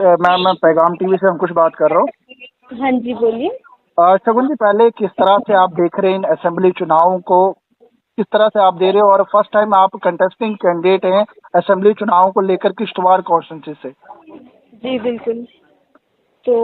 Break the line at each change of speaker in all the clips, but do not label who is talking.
Ma'am मैं पैगाम TV से अंकुश बात कर रहा हूँ।
हाँ जी, बोलिए।
शगुन जी, पहले किस तरह से आप देख रहे हैं इन असेंबली चुनावों को? किस तरह से आप दे रहे हो और फर्स्ट टाइम आप कंटेस्टिंग कैंडिडेट हैं असेंबली चुनावों को लेकर किश्तवाड़ कॉन्स्टिट्यूंसी से?
जी, बिल्कुल। तो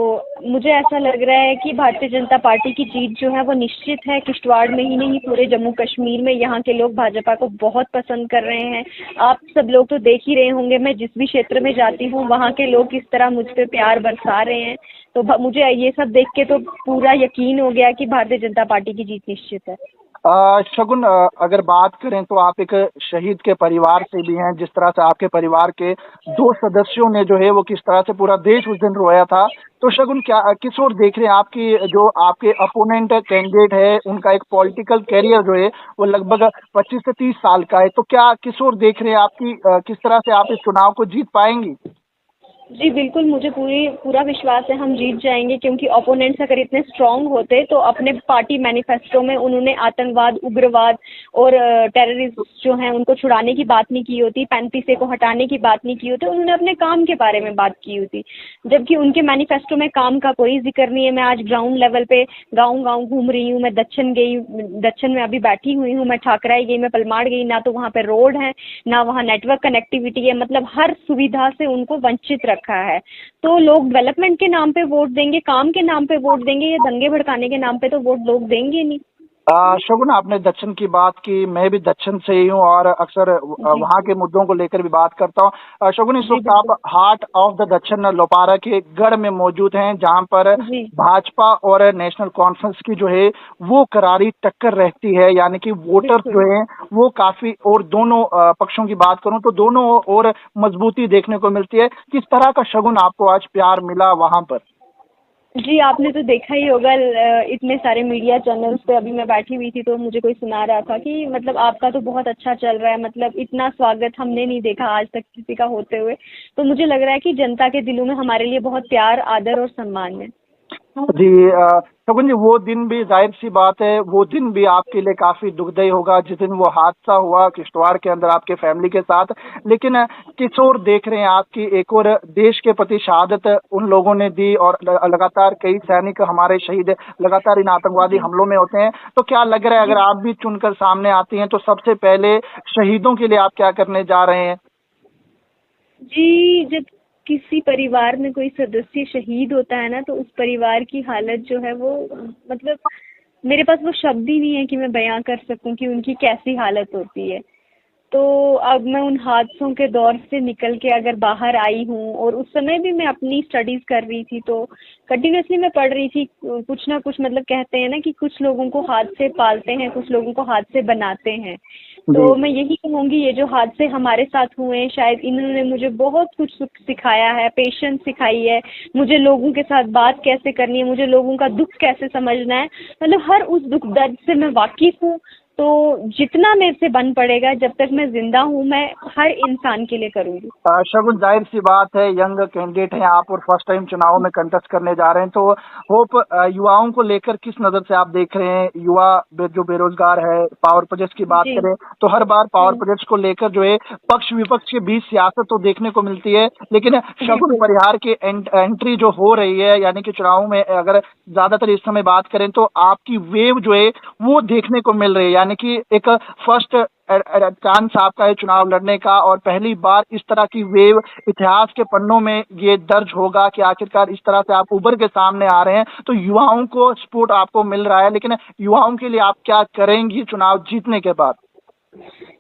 मुझे ऐसा लग रहा है कि भारतीय जनता पार्टी की जीत जो है वो निश्चित है। किश्तवाड़ में ही नहीं, पूरे जम्मू कश्मीर में यहाँ के लोग भाजपा को बहुत पसंद कर रहे हैं। आप सब लोग तो देख ही रहे होंगे, मैं जिस भी क्षेत्र में जाती हूँ वहाँ के लोग किस तरह मुझ पे प्यार बरसा रहे हैं। तो मुझे ये सब देख के तो पूरा यकीन हो गया कि भारतीय जनता पार्टी की जीत निश्चित है।
शगुन, अगर बात करें तो आप एक शहीद के परिवार से भी हैं। जिस तरह से आपके परिवार के दो सदस्यों ने जो है वो किस तरह से पूरा देश उस दिन रोया था, तो शगुन क्या किस ओर देख रहे हैं? आपकी जो आपके अपोनेंट कैंडिडेट है उनका एक पॉलिटिकल कैरियर जो है वो लगभग 25 से 30 साल का है, तो क्या किस ओर देख रहे हैं? आपकी किस तरह से आप इस चुनाव को जीत पाएंगी?
जी बिल्कुल, मुझे पूरा विश्वास है हम जीत जाएंगे, क्योंकि ओपोनेंट्स अगर इतने स्ट्रांग होते तो अपने पार्टी मैनिफेस्टो में उन्होंने आतंकवाद, उग्रवाद और टेररिस्ट जो हैं उनको छुड़ाने की बात नहीं की होती, 35A को हटाने की बात नहीं की होती। उन्होंने अपने काम के बारे में बात की होती, जबकि उनके मैनिफेस्टो में काम का कोई जिक्र नहीं है। मैं आज ग्राउंड लेवल पे गाँव-गाँव घूम रही हूँ, मैं दक्षिण में अभी बैठी हुई हूँ, मैं ठाकराई गई, मैं पलमाड़ गई, ना तो वहाँ पे रोड है, ना वहाँ नेटवर्क कनेक्टिविटी है। मतलब हर सुविधा से उनको वंचित रखा है। तो लोग डेवलपमेंट के नाम पे वोट देंगे, काम के नाम पे वोट देंगे, या दंगे भड़काने के नाम पे तो वोट लोग देंगे नहीं।
शगुन, आपने दक्षिण की बात की, मैं भी दक्षिण से ही हूँ और अक्सर
जी
वहाँ के मुद्दों को लेकर भी बात करता हूँ। शगुन, इस
जी
वक्त आप
बिल्कुल।
हार्ट ऑफ द दक्षिण लोपारा के गढ़ में मौजूद हैं, जहाँ पर
जी
भाजपा और नेशनल कॉन्फ्रेंस की जो है वो करारी टक्कर रहती है। यानी कि वोटर्स
बिल्कुल।
जो है वो काफी, और दोनों पक्षों की बात करूँ तो दोनों और मजबूती देखने को मिलती है। किस तरह का शगुन आपको आज प्यार मिला वहां पर?
जी, आपने तो देखा ही होगा, इतने सारे मीडिया चैनल्स पे अभी मैं बैठी हुई थी तो मुझे कोई सुना रहा था कि मतलब आपका तो बहुत अच्छा चल रहा है, मतलब इतना स्वागत हमने नहीं देखा आज तक किसी का होते हुए। तो मुझे लग रहा है कि जनता के दिलों में हमारे लिए बहुत प्यार, आदर और सम्मान है।
जी, शगुन जी, वो दिन भी जाहिर सी बात है, वो दिन भी आपके लिए काफी दुखदायी होगा जिस दिन वो हादसा हुआ किश्तवाड़ के अंदर आपके फैमिली के साथ। लेकिन किस ओर देख रहे हैं? आपकी एक और देश के प्रति शहादत उन लोगों ने दी और लगातार कई सैनिक हमारे शहीद लगातार इन आतंकवादी
जी
हमलों में होते हैं, तो क्या लग रहा है अगर
जी
आप भी चुनकर सामने आती हैं तो सबसे पहले शहीदों के लिए आप क्या करने जा रहे हैं?
जी, जब किसी परिवार में कोई सदस्य शहीद होता है ना, तो उस परिवार की हालत जो है वो, मतलब मेरे पास वो शब्द ही नहीं है कि मैं बयां कर सकूं कि उनकी कैसी हालत होती है। तो अब मैं उन हादसों के दौर से निकल के अगर बाहर आई हूँ, और उस समय भी मैं अपनी स्टडीज कर रही थी, तो कंटिन्यूअसली मैं पढ़ रही थी कुछ ना कुछ। मतलब कहते हैं ना कि कुछ लोगों को हादसे पालते हैं, कुछ लोगों को हादसे बनाते हैं।
जी।
तो मैं यही कहूँगी, ये जो हादसे हमारे साथ हुए हैं, शायद इन्होंने मुझे बहुत कुछ सिखाया है, पेशेंस सिखाई है, मुझे लोगों के साथ बात कैसे करनी है, मुझे लोगों का दुख कैसे समझना है। मतलब हर उस दुख दर्द से मैं वाकिफ हूँ। तो जितना मेरे से बन पड़ेगा, जब तक मैं जिंदा हूँ, मैं हर इंसान के लिए करूँगी।
शगुन, जाहिर सी बात है, यंग कैंडिडेट हैं आप और फर्स्ट टाइम चुनाव में कंटेस्ट करने जा रहे हैं, तो होप युवाओं को लेकर किस नजर से आप देख रहे हैं? युवा जो बेरोजगार है, पावर प्रोजेक्ट की बात
जी।
करें तो हर बार पावर
हम्म।
प्रोजेक्ट को लेकर जो है पक्ष विपक्ष के बीच सियासत तो देखने को मिलती है, लेकिन शगुन
बिल्कुल।
परिहार की एंट्री जो हो रही है, यानी कि चुनाव में अगर ज्यादातर इस समय बात करें तो आपकी वेव जो है वो देखने को मिल रही है। यानी कि एक फर्स्ट चांस आपका है चुनाव लड़ने का, और पहली बार इस तरह की वेव इतिहास के पन्नों में ये दर्ज होगा कि आखिरकार इस तरह से आप उभर के सामने आ रहे हैं, तो युवाओं को सपोर्ट आपको मिल रहा है। लेकिन युवाओं के लिए आप क्या करेंगी चुनाव जीतने के बाद?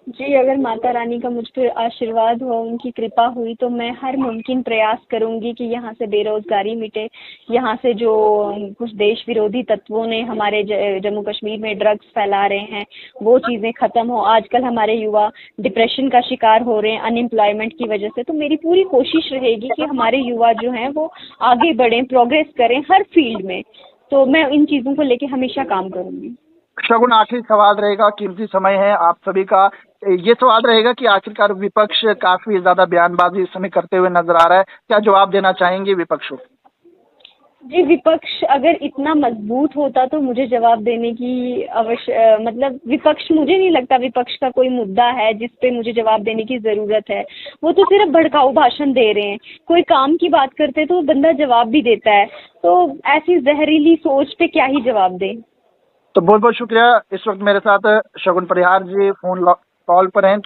जी, अगर माता रानी का मुझ पर आशीर्वाद हुआ, उनकी कृपा हुई, तो मैं हर मुमकिन प्रयास करूंगी कि यहाँ से बेरोजगारी मिटे, यहाँ से जो कुछ देश विरोधी तत्वों ने हमारे जम्मू कश्मीर में ड्रग्स फैला रहे हैं वो चीज़ें ख़त्म हो। आजकल हमारे युवा डिप्रेशन का शिकार हो रहे हैं अनएम्प्लॉयमेंट की वजह से। तो मेरी पूरी कोशिश रहेगी कि हमारे युवा जो हैं वो आगे बढ़ें, प्रोग्रेस करें हर फील्ड में। तो मैं इन चीज़ों को लेके हमेशा काम करूंगी।
शगुन, आखिरी सवाल रहेगा, कीमती समय है आप सभी का। ये सवाल रहेगा कि आखिरकार विपक्ष काफी ज्यादा बयानबाजी इस समय करते हुए नजर आ रहा है, क्या जवाब देना चाहेंगे विपक्ष को?
जी, विपक्ष अगर इतना मजबूत होता तो मुझे जवाब देने की मतलब विपक्ष, मुझे नहीं लगता विपक्ष का कोई मुद्दा है जिस पे मुझे जवाब देने की ज़रूरत है। वो तो सिर्फ भड़काऊ भाषण दे रहे हैं। कोई काम की बात करते तो बंदा जवाब भी देता है। तो ऐसी ज़हरीली सोच पे क्या ही जवाब दें।
तो बहुत बहुत शुक्रिया। इस वक्त मेरे साथ शगुन परिहार जी फोन कॉल पर हैं।